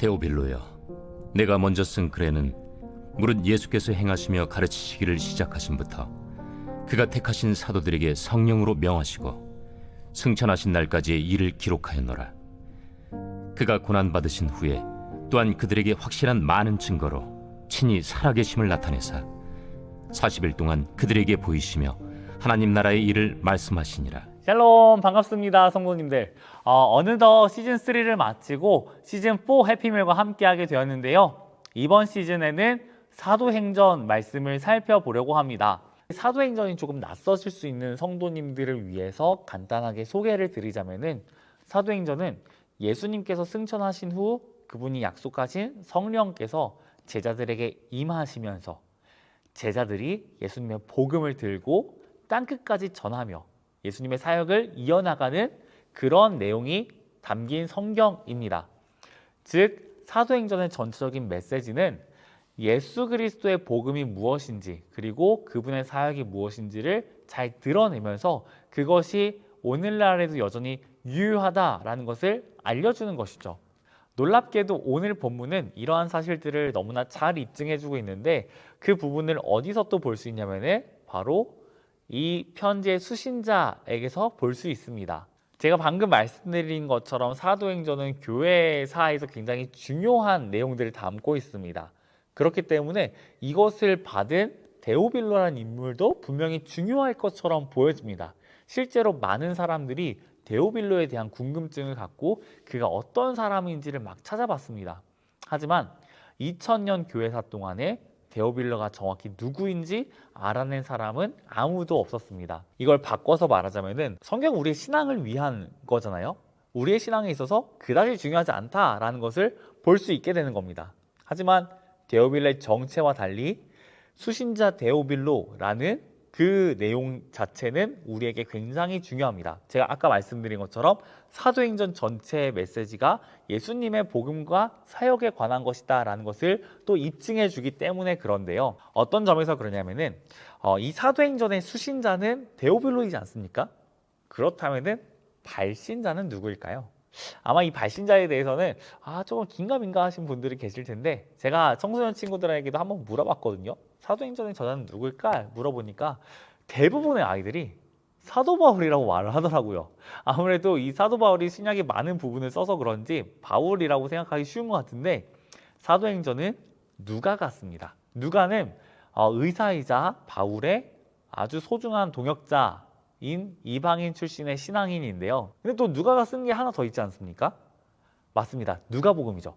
데오빌로여, 내가 먼저 쓴 글에는 무릇 예수께서 행하시며 가르치시기를 시작하심부터 그가 택하신 사도들에게 성령으로 명하시고 승천하신 날까지의 일을 기록하였노라. 그가 고난받으신 후에 또한 그들에게 확실한 많은 증거로 친히 살아계심을 나타내사 40일 동안 그들에게 보이시며 하나님 나라의 일을 말씀하시니라. 샬롬, 반갑습니다 성도님들. 어느덧 시즌3를 마치고 시즌4 해피밀과 함께하게 되었는데요. 이번 시즌에는 사도행전 말씀을 살펴보려고 합니다. 사도행전이 조금 낯서실 수 있는 성도님들을 위해서 간단하게 소개를 드리자면은, 사도행전은 예수님께서 승천하신 후 그분이 약속하신 성령께서 제자들에게 임하시면서 제자들이 예수님의 복음을 들고 땅끝까지 전하며 예수님의 사역을 이어나가는 그런 내용이 담긴 성경입니다. 즉, 사도행전의 전체적인 메시지는 예수 그리스도의 복음이 무엇인지, 그리고 그분의 사역이 무엇인지를 잘 드러내면서 그것이 오늘날에도 여전히 유효하다라는 것을 알려주는 것이죠. 놀랍게도 오늘 본문은 이러한 사실들을 너무나 잘 입증해주고 있는데, 그 부분을 어디서 또 볼 수 있냐면은 바로 이 편지의 수신자에게서 볼 수 있습니다. 제가 방금 말씀드린 것처럼 사도행전은 교회사에서 굉장히 중요한 내용들을 담고 있습니다. 그렇기 때문에 이것을 받은 데오빌로라는 인물도 분명히 중요할 것처럼 보여집니다. 실제로 많은 사람들이 데오빌로에 대한 궁금증을 갖고 그가 어떤 사람인지를 막 찾아봤습니다. 하지만 2000년 교회사 동안에 데오빌로가 정확히 누구인지 알아낸 사람은 아무도 없었습니다. 이걸 바꿔서 말하자면은, 성경은 우리의 신앙을 위한 거잖아요. 우리의 신앙에 있어서 그다지 중요하지 않다라는 것을 볼 수 있게 되는 겁니다. 하지만 데오빌로의 정체와 달리 수신자 데오빌로라는 그 내용 자체는 우리에게 굉장히 중요합니다. 제가 아까 말씀드린 것처럼 사도행전 전체의 메시지가 예수님의 복음과 사역에 관한 것이다 라는 것을 또 입증해 주기 때문에 그런데요. 어떤 점에서 그러냐면은 이 사도행전의 수신자는 데오빌로이지 않습니까? 그렇다면은 발신자는 누구일까요? 아마 이 발신자에 대해서는 조금 긴가민가 하신 분들이 계실 텐데, 제가 청소년 친구들에게도 한번 물어봤거든요. 사도행전의 저자는 누구일까 물어보니까 대부분의 아이들이 사도 바울이라고 말을 하더라고요. 아무래도 이 사도 바울이 신약의 많은 부분을 써서 그런지 바울이라고 생각하기 쉬운 것 같은데, 사도행전은 누가 같습니다. 누가는 의사이자 바울의 아주 소중한 동역자 이방인 출신의 신앙인인데요. 근데 또 누가가 쓴 게 하나 더 있지 않습니까? 맞습니다. 누가복음이죠.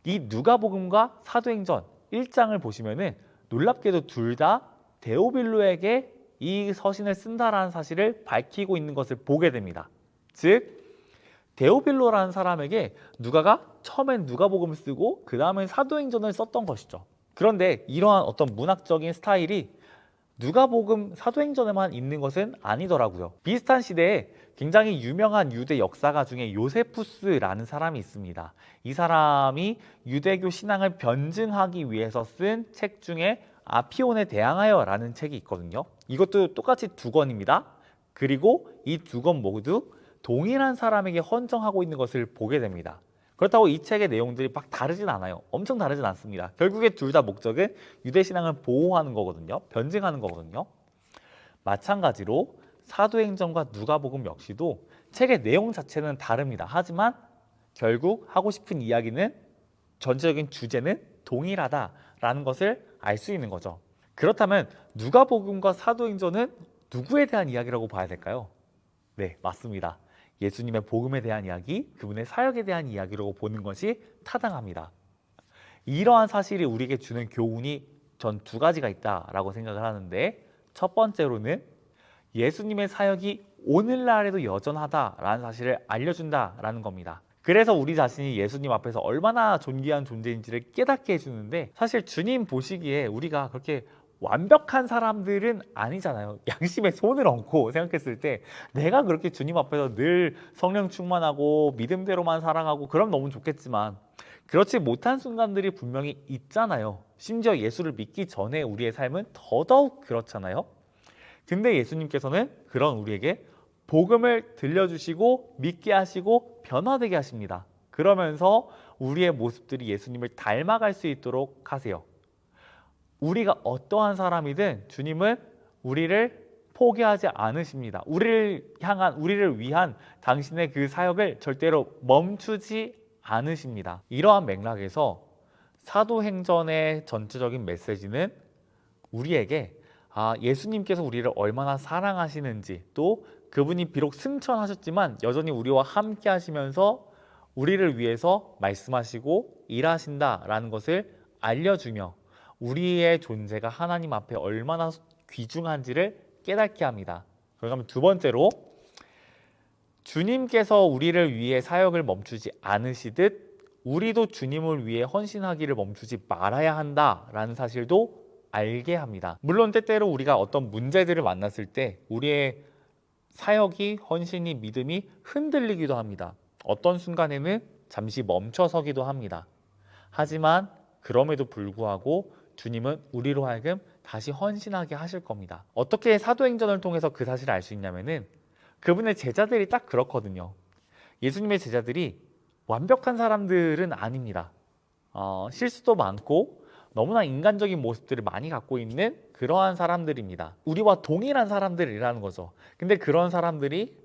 이 누가복음과 사도행전 1장을 보시면은 놀랍게도 둘 다 데오빌로에게 이 서신을 쓴다라는 사실을 밝히고 있는 것을 보게 됩니다. 즉, 데오빌로라는 사람에게 누가가 처음엔 누가복음을 쓰고 그 다음엔 사도행전을 썼던 것이죠. 그런데 이러한 어떤 문학적인 스타일이 누가복음, 사도행전에만 있는 것은 아니더라고요. 비슷한 시대에 굉장히 유명한 유대 역사가 중에 요세푸스라는 사람이 있습니다. 이 사람이 유대교 신앙을 변증하기 위해서 쓴 책 중에 아피온에 대항하여 라는 책이 있거든요. 이것도 똑같이 두 권입니다. 그리고 이 두 권 모두 동일한 사람에게 헌정하고 있는 것을 보게 됩니다. 그렇다고 이 책의 내용들이 막 다르진 않아요. 엄청 다르진 않습니다. 결국에 둘 다 목적은 유대신앙을 보호하는 거거든요. 변증하는 거거든요. 마찬가지로 사도행전과 누가복음 역시도 책의 내용 자체는 다릅니다. 하지만 결국 하고 싶은 이야기는, 전체적인 주제는 동일하다라는 것을 알 수 있는 거죠. 그렇다면 누가복음과 사도행전은 누구에 대한 이야기라고 봐야 될까요? 네, 맞습니다. 예수님의 복음에 대한 이야기, 그분의 사역에 대한 이야기라고 보는 것이 타당합니다. 이러한 사실이 우리에게 주는 교훈이 전 두 가지가 있다라고 생각을 하는데, 첫 번째로는 예수님의 사역이 오늘날에도 여전하다라는 사실을 알려준다라는 겁니다. 그래서 우리 자신이 예수님 앞에서 얼마나 존귀한 존재인지를 깨닫게 해주는데, 사실 주님 보시기에 우리가 그렇게 완벽한 사람들은 아니잖아요. 양심에 손을 얹고 생각했을 때 내가 그렇게 주님 앞에서 늘 성령 충만하고 믿음대로만 살아가고 그럼 너무 좋겠지만, 그렇지 못한 순간들이 분명히 있잖아요. 심지어 예수를 믿기 전에 우리의 삶은 더더욱 그렇잖아요. 근데 예수님께서는 그런 우리에게 복음을 들려주시고 믿게 하시고 변화되게 하십니다. 그러면서 우리의 모습들이 예수님을 닮아갈 수 있도록 하세요. 우리가 어떠한 사람이든 주님은 우리를 포기하지 않으십니다. 우리를 위한 당신의 그 사역을 절대로 멈추지 않으십니다. 이러한 맥락에서 사도행전의 전체적인 메시지는 우리에게 예수님께서 우리를 얼마나 사랑하시는지, 또 그분이 비록 승천하셨지만 여전히 우리와 함께 하시면서 우리를 위해서 말씀하시고 일하신다라는 것을 알려주며 우리의 존재가 하나님 앞에 얼마나 귀중한지를 깨닫게 합니다. 그러면 두 번째로, 주님께서 우리를 위해 사역을 멈추지 않으시듯 우리도 주님을 위해 헌신하기를 멈추지 말아야 한다라는 사실도 알게 합니다. 물론 때때로 우리가 어떤 문제들을 만났을 때 우리의 사역이, 헌신이, 믿음이 흔들리기도 합니다. 어떤 순간에는 잠시 멈춰서기도 합니다. 하지만 그럼에도 불구하고 주님은 우리로 하여금 다시 헌신하게 하실 겁니다. 어떻게 사도행전을 통해서 그 사실을 알 수 있냐면은 그분의 제자들이 딱 그렇거든요. 예수님의 제자들이 완벽한 사람들은 아닙니다. 실수도 많고 너무나 인간적인 모습들을 많이 갖고 있는 그러한 사람들입니다. 우리와 동일한 사람들이라는 거죠. 근데 그런 사람들이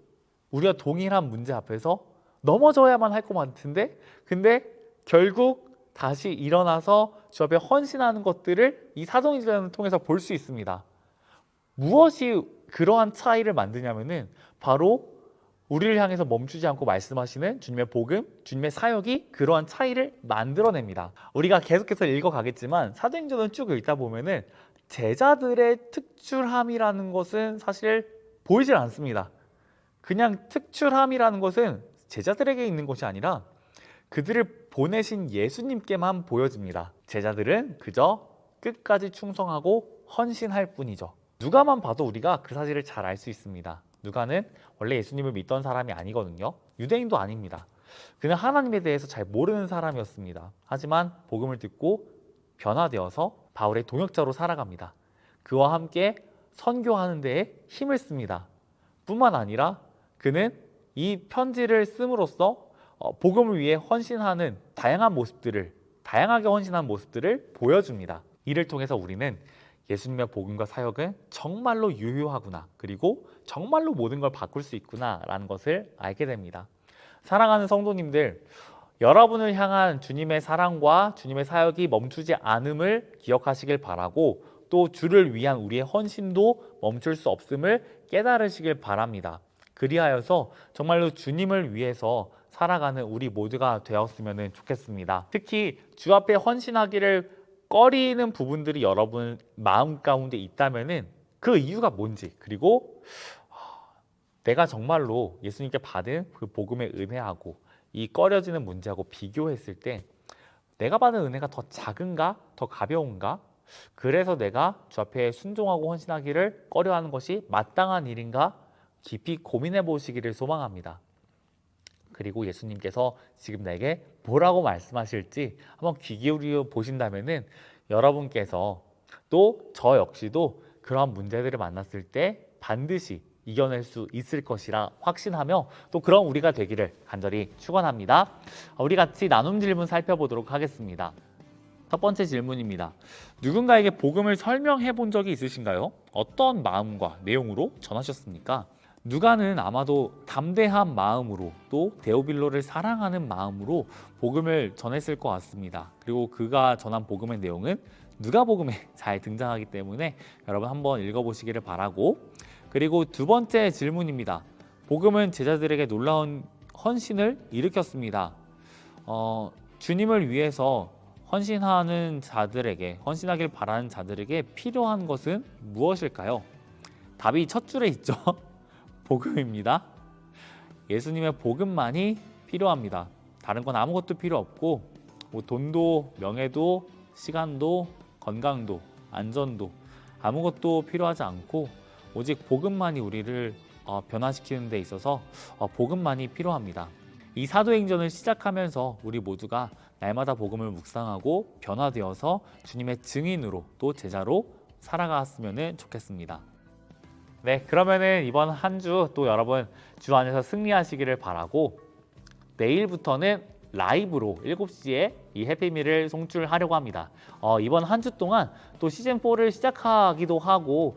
우리와 동일한 문제 앞에서 넘어져야만 할 것 같은데, 근데 결국 다시 일어나서 주 앞에 헌신하는 것들을 이 사도행전을 통해서 볼 수 있습니다. 무엇이 그러한 차이를 만드냐면은 바로 우리를 향해서 멈추지 않고 말씀하시는 주님의 복음, 주님의 사역이 그러한 차이를 만들어냅니다. 우리가 계속해서 읽어가겠지만 사도행전을 쭉 읽다 보면은 제자들의 특출함이라는 것은 사실 보이질 않습니다. 그냥 특출함이라는 것은 제자들에게 있는 것이 아니라 그들을 보내신 예수님께만 보여집니다. 제자들은 그저 끝까지 충성하고 헌신할 뿐이죠. 누가만 봐도 우리가 그 사실을 잘 알 수 있습니다. 누가는 원래 예수님을 믿던 사람이 아니거든요. 유대인도 아닙니다. 그는 하나님에 대해서 잘 모르는 사람이었습니다. 하지만 복음을 듣고 변화되어서 바울의 동역자로 살아갑니다. 그와 함께 선교하는 데에 힘을 씁니다. 뿐만 아니라 그는 이 편지를 씀으로써 복음을 위해 헌신하는 다양하게 헌신한 모습들을 보여줍니다. 이를 통해서 우리는 예수님의 복음과 사역은 정말로 유효하구나, 그리고 정말로 모든 걸 바꿀 수 있구나 라는 것을 알게 됩니다. 사랑하는 성도님들, 여러분을 향한 주님의 사랑과 주님의 사역이 멈추지 않음을 기억하시길 바라고, 또 주를 위한 우리의 헌신도 멈출 수 없음을 깨달으시길 바랍니다. 그리하여서 정말로 주님을 위해서 살아가는 우리 모두가 되었으면 좋겠습니다. 특히 주 앞에 헌신하기를 꺼리는 부분들이 여러분 마음 가운데 있다면은 그 이유가 뭔지, 그리고 내가 정말로 예수님께 받은 그 복음의 은혜하고 이 꺼려지는 문제하고 비교했을 때 내가 받은 은혜가 더 작은가, 더 가벼운가, 그래서 내가 주 앞에 순종하고 헌신하기를 꺼려하는 것이 마땅한 일인가 깊이 고민해 보시기를 소망합니다. 그리고 예수님께서 지금 내게 뭐라고 말씀하실지 한번 귀 기울여 보신다면은 여러분께서 또 저 역시도 그러한 문제들을 만났을 때 반드시 이겨낼 수 있을 것이라 확신하며 또 그런 우리가 되기를 간절히 축원합니다. 우리 같이 나눔 질문 살펴보도록 하겠습니다. 첫 번째 질문입니다. 누군가에게 복음을 설명해 본 적이 있으신가요? 어떤 마음과 내용으로 전하셨습니까? 누가는 아마도 담대한 마음으로 또 데오빌로를 사랑하는 마음으로 복음을 전했을 것 같습니다. 그리고 그가 전한 복음의 내용은 누가복음에 잘 등장하기 때문에 여러분 한번 읽어보시기를 바라고, 그리고 두 번째 질문입니다. 복음은 제자들에게 놀라운 헌신을 일으켰습니다. 주님을 위해서 헌신하길 바라는 자들에게 필요한 것은 무엇일까요? 답이 첫 줄에 있죠. 복음입니다. 예수님의 복음만이 필요합니다. 다른 건 아무것도 필요 없고, 돈도 명예도 시간도 건강도 안전도 아무것도 필요하지 않고 오직 복음만이 우리를 변화시키는 데 있어서 복음만이 필요합니다. 이 사도행전을 시작하면서 우리 모두가 날마다 복음을 묵상하고 변화되어서 주님의 증인으로 또 제자로 살아갔으면 좋겠습니다. 네, 그러면은 이번 한 주 또 여러분 주 안에서 승리하시기를 바라고, 내일부터는 라이브로 7시에 이 해피밀을 송출하려고 합니다. 이번 한 주 동안 또 시즌4를 시작하기도 하고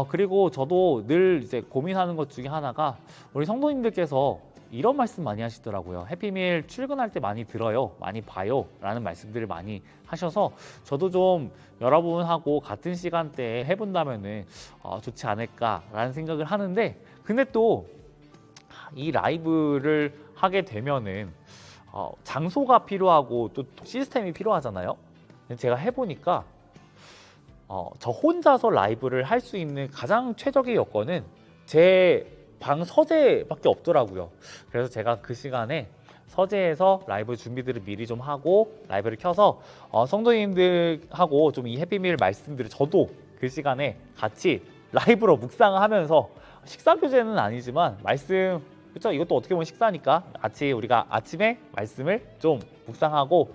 그리고 저도 늘 이제 고민하는 것 중에 하나가 우리 성도님들께서 이런 말씀 많이 하시더라고요. 해피밀 출근할 때 많이 들어요, 많이 봐요 라는 말씀들을 많이 하셔서 저도 좀 여러분하고 같은 시간대에 해본다면은 좋지 않을까라는 생각을 하는데, 근데 또 이 라이브를 하게 되면은 장소가 필요하고 또 시스템이 필요하잖아요. 제가 해보니까 저 혼자서 라이브를 할 수 있는 가장 최적의 여건은 제 방 서재밖에 없더라고요. 그래서 제가 그 시간에 서재에서 라이브 준비들을 미리 좀 하고 라이브를 켜서 성도님들하고 좀 이 해피밀 말씀들을 저도 그 시간에 같이 라이브로 묵상을 하면서, 식사 교제는 아니지만 말씀, 그렇죠? 이것도 어떻게 보면 식사니까 같이 우리가 아침에 말씀을 좀 묵상하고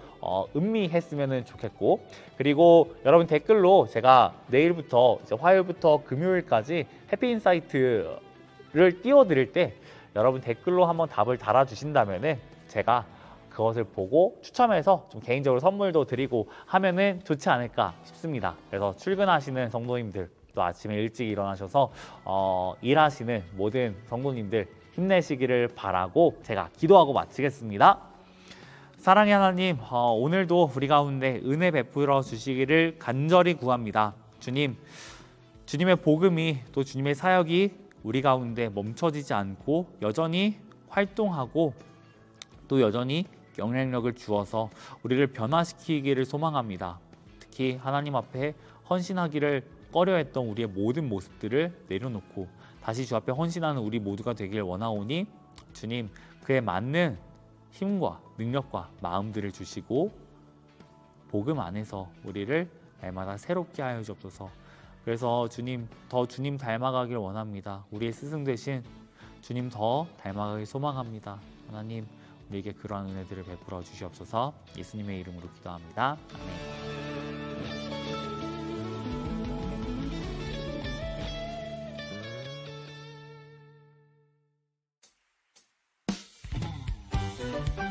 음미했으면 좋겠고, 그리고 여러분 댓글로 제가 내일부터 이제 화요일부터 금요일까지 해피인사이트를 띄워드릴 때 여러분 댓글로 한번 답을 달아주신다면은 제가 그것을 보고 추첨해서 좀 개인적으로 선물도 드리고 하면은 좋지 않을까 싶습니다. 그래서 출근하시는 성도님들, 또 아침에 일찍 일어나셔서 일하시는 모든 성도님들 힘내시기를 바라고 제가 기도하고 마치겠습니다. 사랑의 하나님, 오늘도 우리 가운데 은혜 베풀어 주시기를 간절히 구합니다. 주님, 주님의 복음이, 또 주님의 사역이 우리 가운데 멈춰지지 않고 여전히 활동하고 또 여전히 영향력을 주어서 우리를 변화시키기를 소망합니다. 특히 하나님 앞에 헌신하기를 꺼려했던 우리의 모든 모습들을 내려놓고 다시 주 앞에 헌신하는 우리 모두가 되길 원하오니 주님, 그에 맞는 힘과 능력과 마음들을 주시고 복음 안에서 우리를 날마다 새롭게 하여 주옵소서. 그래서 주님, 더 주님 닮아가길 원합니다. 우리의 스승 되신 주님 더 닮아가길 소망합니다. 하나님, 우리에게 그러한 은혜들을 베풀어 주시옵소서. 예수님의 이름으로 기도합니다. 아멘.